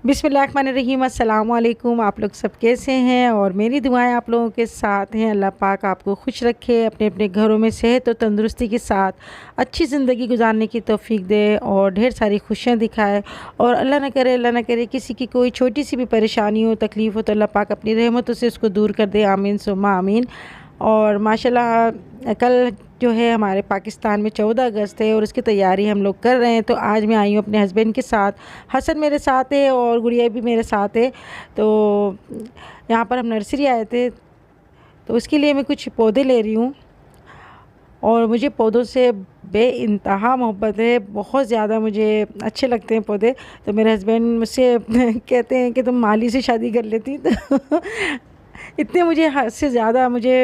बिस्मिल्लाहिर्रहमानिर्रहीम। अस्सलाम वालेकुम। आप लोग सब कैसे हैं? और मेरी दुआएं आप लोगों के साथ हैं। अल्लाह पाक आपको खुश रखे, अपने अपने घरों में सेहत और तंदुरुस्ती के साथ अच्छी ज़िंदगी गुजारने की तौफीक दे और ढेर सारी खुशियाँ दिखाए। और अल्लाह ना करे किसी की कोई छोटी सी भी परेशानी हो, तकलीफ़ हो तो अल्लाह पाक अपनी रहमतों से उसको दूर कर दे। आमीन सुम्मा आमीन। और माशाल्लाह कल जो है हमारे पाकिस्तान में 14 अगस्त है और उसकी तैयारी हम लोग कर रहे हैं। तो आज मैं आई हूँ अपने हस्बैंड के साथ। हसन मेरे साथ है और गुड़िया भी मेरे साथ है। तो यहाँ पर हम नर्सरी आए थे, तो उसके लिए मैं कुछ पौधे ले रही हूँ। और मुझे पौधों से बेइंतहा मोहब्बत है, बहुत ज़्यादा मुझे अच्छे लगते हैं पौधे। तो मेरे हस्बैंड मुझसे कहते हैं कि तुम माली से शादी कर लेती। तो इतने मुझे हद से ज़्यादा मुझे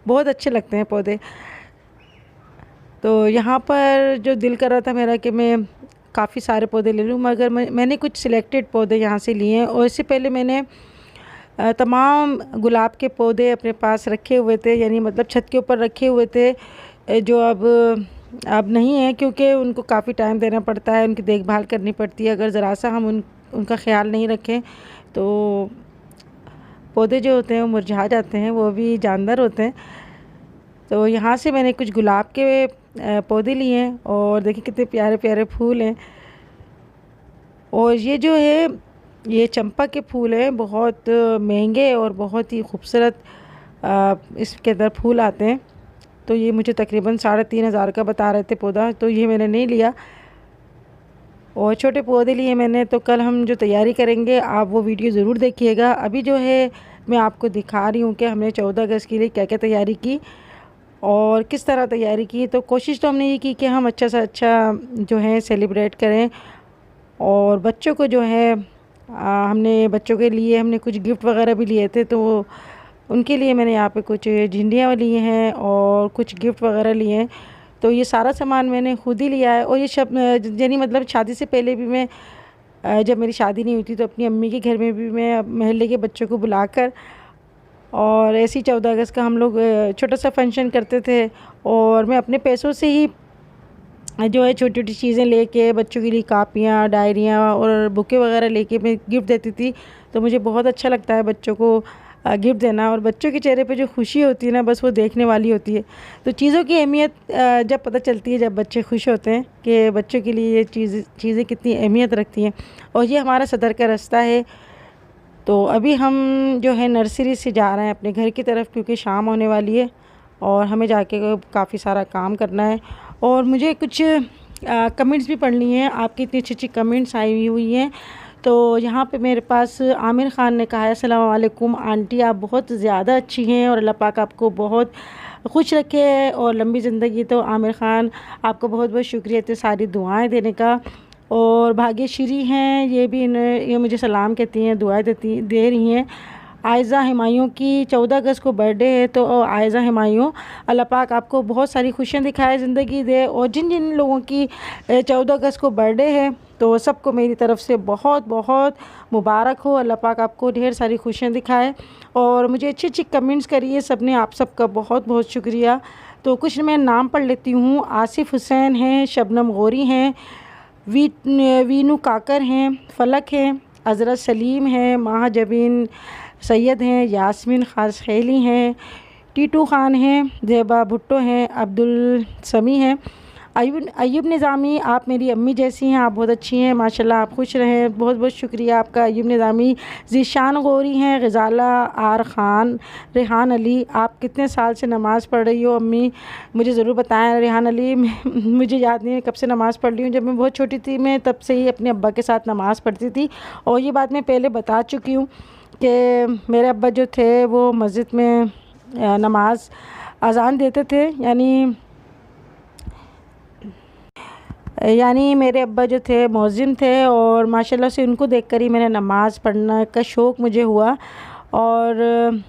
बहुत अच्छे लगते हैं पौधे। तो यहाँ पर जो दिल कर रहा था मेरा कि मैं काफ़ी सारे पौधे ले लूँ, मगर मैंने कुछ सिलेक्टेड पौधे यहाँ से लिए हैं। और इससे पहले मैंने तमाम गुलाब के पौधे अपने पास रखे हुए थे, यानी मतलब छत के ऊपर रखे हुए थे, जो अब नहीं है, क्योंकि उनको काफ़ी टाइम देना पड़ता है, उनकी देखभाल करनी पड़ती है। अगर ज़रा सा हम उनका ख्याल नहीं रखें तो पौधे जो होते हैं वो मुरझा जाते हैं, वो भी जानदार होते हैं। तो यहाँ से मैंने कुछ गुलाब के पौधे लिए हैं और देखिए कितने प्यारे प्यारे फूल हैं। और ये जो है ये चंपा के फूल हैं, बहुत महंगे और बहुत ही खूबसूरत इसके अंदर फूल आते हैं। तो ये मुझे तकरीबन 3,500 का बता रहे थे पौधा, तो ये मैंने नहीं लिया और छोटे पौधे लिए मैंने। तो कल हम जो तैयारी करेंगे आप वो वीडियो ज़रूर देखिएगा। अभी जो है मैं आपको दिखा रही हूँ कि हमने 14 अगस्त के लिए क्या क्या तैयारी की और किस तरह तैयारी की। तो कोशिश तो हमने ये की कि हम अच्छा से अच्छा जो है सेलिब्रेट करें। और बच्चों को जो है हमने बच्चों के लिए हमने कुछ गिफ्ट वगैरह भी लिए थे, तो उनके लिए मैंने यहाँ पे कुछ झंडियाँ लिए हैं और कुछ गिफ्ट वगैरह लिए हैं। तो ये सारा सामान मैंने खुद ही लिया है। और ये यानी मतलब शादी से पहले भी मैं जब मेरी शादी नहीं हुई थी तो अपनी अम्मी के घर में भी मैं महल्ले के बच्चों को बुलाकर और ऐसी 14 अगस्त का हम लोग छोटा सा फंक्शन करते थे। और मैं अपने पैसों से ही जो है छोटी छोटी चीज़ें लेके बच्चों के लिए कापियाँ, डायरियाँ और बुकें वगैरह लेके मैं गिफ्ट देती थी। तो मुझे बहुत अच्छा लगता है बच्चों को गिफ्ट देना, और बच्चों के चेहरे पे जो खुशी होती है ना, बस वो देखने वाली होती है। तो चीज़ों की अहमियत जब पता चलती है, जब बच्चे खुश होते हैं कि बच्चों के लिए ये चीज़ें कितनी अहमियत रखती हैं। और ये हमारा सदर का रास्ता है। तो अभी हम जो है नर्सरी से जा रहे हैं अपने घर की तरफ, क्योंकि शाम होने वाली है और हमें जाके काफ़ी सारा काम करना है। और मुझे कुछ कमेंट्स भी पढ़नी है, आपकी इतनी अच्छी अच्छी कमेंट्स आई हुई हैं। तो यहाँ पे मेरे पास आमिर ख़ान ने कहा है, अस्सलाम वालेकुम आंटी, आप बहुत ज़्यादा अच्छी हैं और अल्लाह पाक आपको बहुत खुश रखे और लंबी ज़िंदगी। तो आमिर ख़ान आपको बहुत बहुत शुक्रिया इतनी सारी दुआएं देने का। और भाग्यश्री हैं, ये मुझे सलाम कहती हैं, दुआएं दे रही हैं। आयज़ा हुमायूं की 14 अगस्त को बर्थडे है। तो आयज़ा हुमायूं, अल्लाह पाक आपको बहुत सारी खुशियाँ दिखाए, ज़िंदगी दे। और जिन जिन लोगों की 14 अगस्त को बर्थडे है तो सबको मेरी तरफ़ से बहुत बहुत मुबारक हो। अल्लाह पाक आपको ढेर सारी खुशियाँ दिखाए। और मुझे अच्छी अच्छी कमेंट्स करिए सब ने, आप सबका बहुत बहुत शुक्रिया। तो कुछ मैं नाम पढ़ लेती हूँ। आसिफ़ हुसैन हैं, शबनम गौरी हैं, वीनू काकर हैं, फ़लक हैं, हज़रत सलीम हैं, माह जबीन सैयद हैं, यास्मीन ख़ास खेली हैं, टीटू ख़ान हैं, ज़ेबा भुट्टो हैं, अब्दुल समी हैं, अयूब निज़ामी, आप मेरी अम्मी जैसी हैं, आप बहुत अच्छी हैं माशाल्लाह, आप खुश रहें। बहुत बहुत शुक्रिया आपका अयूब निज़ामी। ज़ीशान गौरी हैं, गज़ाला आर ख़ान, रेहान अली, आप कितने साल से नमाज़ पढ़ रही हो अम्मी, मुझे ज़रूर बताएं। रेहान अली, मुझे याद नहीं है कब से नमाज़ पढ़ रही हूँ, जब मैं बहुत छोटी थी मैं तब से ही अपने अब्बा के साथ नमाज़ पढ़ती थी। और ये बात मैं पहले बता चुकी हूँ कि मेरे अब्बा जो थे वो मस्जिद में नमाज अज़ान देते थे, यानी मेरे अब्बा जो थे मौज़िन थे। और माशाल्लाह से उनको देखकर ही मैंने नमाज़ पढ़ने का शौक़ मुझे हुआ। और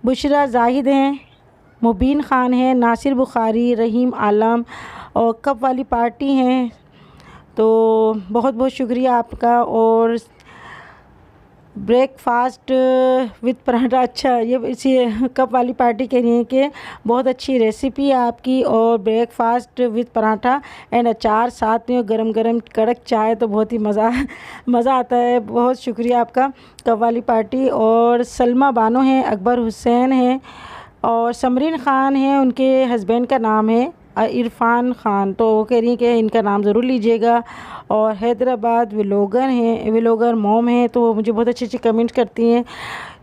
बुशरा जाहिद हैं, मुबीन ख़ान हैं, नासिर बुखारी, रहीम आलम और कप वाली पार्टी हैं। तो बहुत बहुत शुक्रिया आपका। और ब्रेकफास्ट विद पराठा। अच्छा, ये इसी कप वाली पार्टी कह रही है कि बहुत अच्छी रेसिपी है आपकी, और ब्रेकफास्ट विद पराठा एंड अचार साथ में, गरम गरम कड़क चाय, तो बहुत ही मज़ा आता है। बहुत शुक्रिया आपका कप वाली पार्टी। और सलमा बानो हैं, अकबर हुसैन हैं, और समरीन ख़ान हैं, उनके हस्बैंड का नाम है इरफ़ान ख़ान, तो वो कह रही हैं कि इनका नाम ज़रूर लीजिएगा। और हैदराबाद विलोगर हैं, विलोगर मोम हैं, तो वो मुझे बहुत अच्छे अच्छे कमेंट्स करती हैं।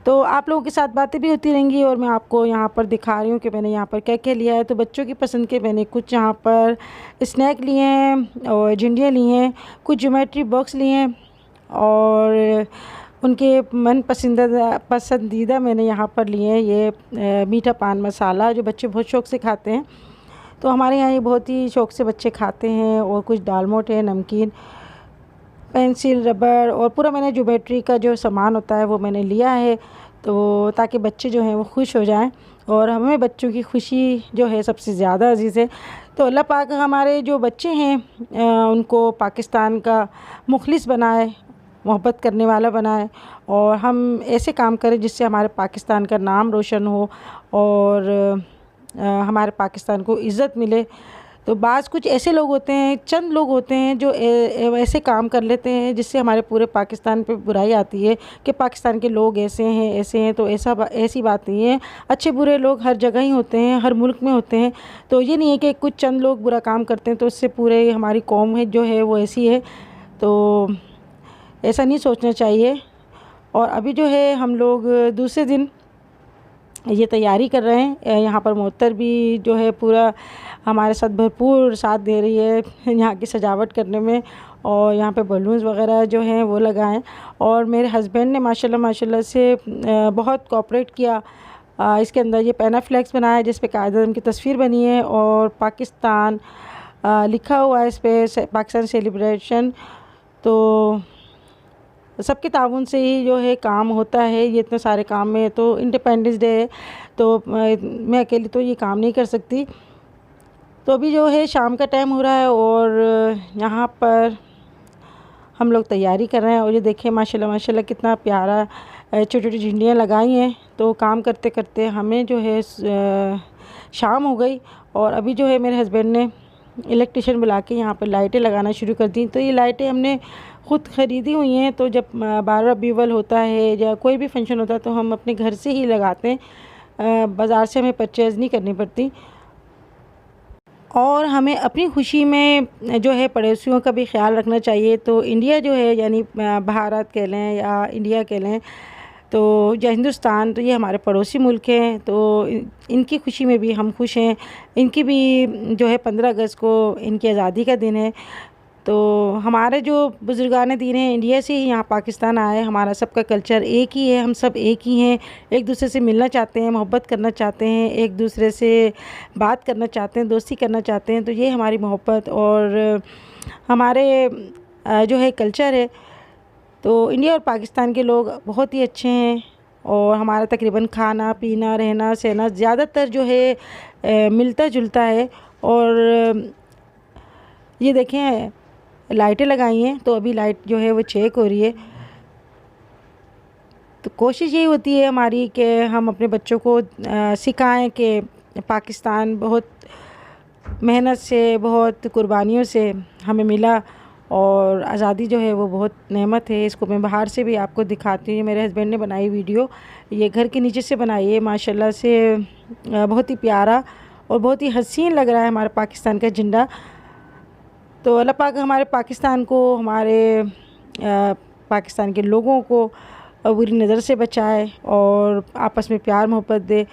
तो आप लोगों के साथ बातें भी होती रहेंगी, और मैं आपको यहाँ पर दिखा रही हूँ कि मैंने यहाँ पर क्या क्या लिया है। तो बच्चों की पसंद के मैंने कुछ यहाँ पर स्नैक लिए हैं, और झिंडियाँ ली हैं, कुछ ज्योमेट्री बॉक्स लिए हैं, और उनके पसंदीदा मैंने यहाँ पर लिए हैं ये मीठा पान मसाला, जो बच्चे बहुत शौक़ से खाते हैं। तो हमारे यहाँ ये बहुत ही शौक़ से बच्चे खाते हैं। और कुछ दालमोट है, नमकीन, पेंसिल, रबड़, और पूरा मैंने ज्योमेट्री का जो सामान होता है वो मैंने लिया है, तो ताकि बच्चे जो हैं वो खुश हो जाएं। और हमें बच्चों की खुशी जो है सबसे ज़्यादा अज़ीज़ है। तो अल्लाह पाक हमारे जो बच्चे हैं उनको पाकिस्तान का मुखलिस बनाए, मोहब्बत करने वाला बनाए, और हम ऐसे काम करें जिससे हमारे पाकिस्तान का नाम रोशन हो, और हमारे पाकिस्तान को इज़्ज़त मिले। तो बाज़ कुछ ऐसे लोग होते हैं, चंद लोग होते हैं जो ऐसे काम कर लेते हैं जिससे हमारे पूरे पाकिस्तान पे बुराई आती है कि पाकिस्तान के लोग ऐसे हैं। तो ऐसी बात नहीं है। अच्छे बुरे लोग हर जगह ही होते हैं, हर मुल्क में होते हैं। तो ये नहीं है कि कुछ चंद लोग बुरा काम करते हैं तो उससे पूरे हमारी कौम है जो है वो ऐसी है, तो ऐसा नहीं सोचना चाहिए। और अभी जो है हम लोग दूसरे दिन ये तैयारी कर रहे हैं। यहाँ पर मोहतर भी जो है पूरा हमारे साथ भरपूर साथ दे रही है यहाँ की सजावट करने में, और यहाँ पे बलून्स वगैरह जो हैं वो लगाएं। और मेरे हस्बैंड ने माशाल्लाह से बहुत कोऑपरेट किया। इसके अंदर ये पैनाफ्लेक्स बनाया है जिस पे कायद-ए-आज़म की तस्वीर बनी है, और पाकिस्तान लिखा हुआ है इस पे, पाकिस्तान सेलिब्रेशन। तो सबके ताउन से ही जो है काम होता है, ये इतने सारे काम में। तो इंडिपेंडेंस डे है, तो मैं अकेली तो ये काम नहीं कर सकती। तो अभी जो है शाम का टाइम हो रहा है, और यहाँ पर हम लोग तैयारी कर रहे हैं। और ये देखें माशाल्लाह कितना प्यारा छोटी छोटी झंडियाँ लगाई हैं। तो काम करते करते हमें जो है शाम हो गई, और अभी जो है मेरे हस्बैंड ने इलेक्ट्रिशियन बुला के यहाँ पर लाइटें लगाना शुरू कर दी। तो ये लाइटें हमने ख़ुद ख़रीदी हुई हैं। तो जब 12 रबीउल होता है या कोई भी फंक्शन होता है तो हम अपने घर से ही लगाते हैं, बाज़ार से हमें परचेज़ नहीं करनी पड़ती। और हमें अपनी खुशी में जो है पड़ोसियों का भी ख्याल रखना चाहिए। तो इंडिया जो है, यानी भारत कह लें या इंडिया कह लें, तो या हिंदुस्तान, तो ये हमारे पड़ोसी मुल्क हैं। तो इनकी खुशी में भी हम खुश हैं। इनकी भी जो है 15 अगस्त को इनकी आज़ादी का दिन है। तो हमारे जो बुज़ुर्गान दीन हैं इंडिया से ही यहाँ पाकिस्तान आए। हमारा सबका कल्चर एक ही है, हम सब एक ही हैं। एक दूसरे से मिलना चाहते हैं, मोहब्बत करना चाहते हैं, एक दूसरे से बात करना चाहते हैं, दोस्ती करना चाहते हैं। तो ये हमारी मोहब्बत और हमारे जो है कल्चर है। तो इंडिया और पाकिस्तान के लोग बहुत ही अच्छे हैं, और हमारा तकरीबन खाना पीना रहना सहना ज़्यादातर जो है मिलता जुलता है। और ये देखें लाइटें लगाई हैं, तो अभी लाइट जो है वो चेक हो रही है। तो कोशिश यही होती है हमारी कि हम अपने बच्चों को सिखाएं कि पाकिस्तान बहुत मेहनत से, बहुत कुर्बानियों से हमें मिला, और आज़ादी जो है वो बहुत नेमत है। इसको मैं बाहर से भी आपको दिखाती हूँ। मेरे हस्बैंड ने बनाई वीडियो, ये घर के नीचे से बनाई है, माशाल्लाह से बहुत ही प्यारा और बहुत ही हसीन लग रहा है हमारा पाकिस्तान का झंडा। तो अल्लाह पाक हमारे पाकिस्तान को, हमारे पाकिस्तान के लोगों को बुरी नज़र से बचाए, और आपस में प्यार मोहब्बत दे,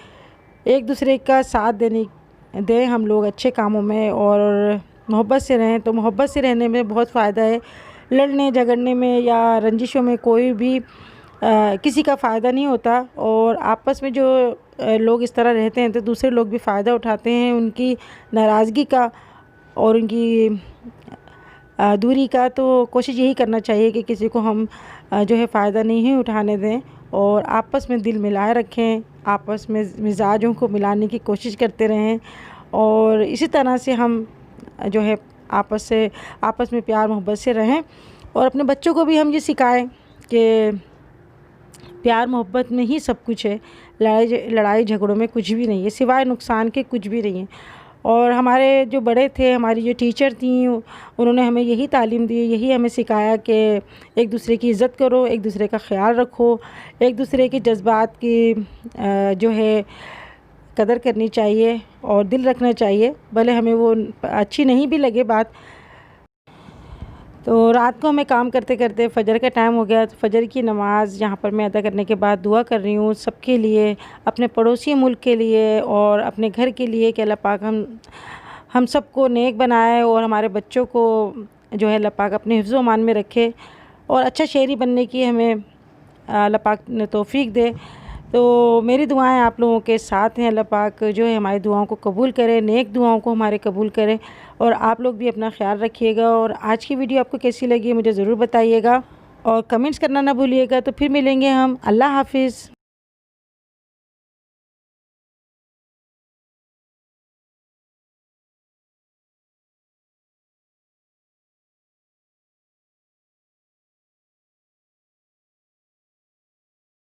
एक दूसरे का साथ दें हम लोग अच्छे कामों में, और मोहब्बत से रहें। तो मोहब्बत से रहने में बहुत फ़ायदा है। लड़ने झगड़ने में या रंजिशों में कोई भी किसी का फ़ायदा नहीं होता। और आपस में जो लोग इस तरह रहते हैं तो दूसरे लोग भी फ़ायदा उठाते हैं उनकी नाराज़गी का और उनकी दूरी का। तो कोशिश यही करना चाहिए कि किसी को हम जो है फ़ायदा नहीं उठाने दें, और आपस में दिल मिलाए रखें, आपस में मिजाजों को मिलाने की कोशिश करते रहें। और इसी तरह से हम जो है आपस में प्यार मोहब्बत से रहें। और अपने बच्चों को भी हम ये सिखाएं कि प्यार मोहब्बत में ही सब कुछ है। लड़ाई झगड़ों में कुछ भी नहीं है, सिवाय नुकसान के कुछ भी नहीं है। और हमारे जो बड़े थे, हमारी जो टीचर थी, उन्होंने हमें यही तालीम दी, यही हमें सिखाया कि एक दूसरे की इज़्ज़त करो, एक दूसरे का ख़्याल रखो, एक दूसरे के जज्बात की जो है कदर करनी चाहिए और दिल रखना चाहिए, भले हमें वो अच्छी नहीं भी लगे बात। तो रात को मैं काम करते करते फ़जर का टाइम हो गया, तो फ़जर की नमाज़ यहाँ पर मैं अदा करने के बाद दुआ कर रही हूँ सबके लिए, अपने पड़ोसी मुल्क के लिए और अपने घर के लिए कि अल्लाह पाक हम सबको नेक बनाए और हमारे बच्चों को जो है अल्लाह पाक अपने हिफ्ज़ व अमान में रखे और अच्छा शहरी बनने की हमें अल्लाह पाक ने तौफ़ीक दे। तो मेरी दुआएं आप लोगों के साथ हैं। अल्लाह पाक जो है हमारी दुआओं को कबूल करे, नेक दुआओं को हमारे कबूल करे और आप लोग भी अपना ख्याल रखिएगा। और आज की वीडियो आपको कैसी लगी मुझे ज़रूर बताइएगा और कमेंट्स करना ना भूलिएगा। तो फिर मिलेंगे हम। अल्लाह हाफ़िज़।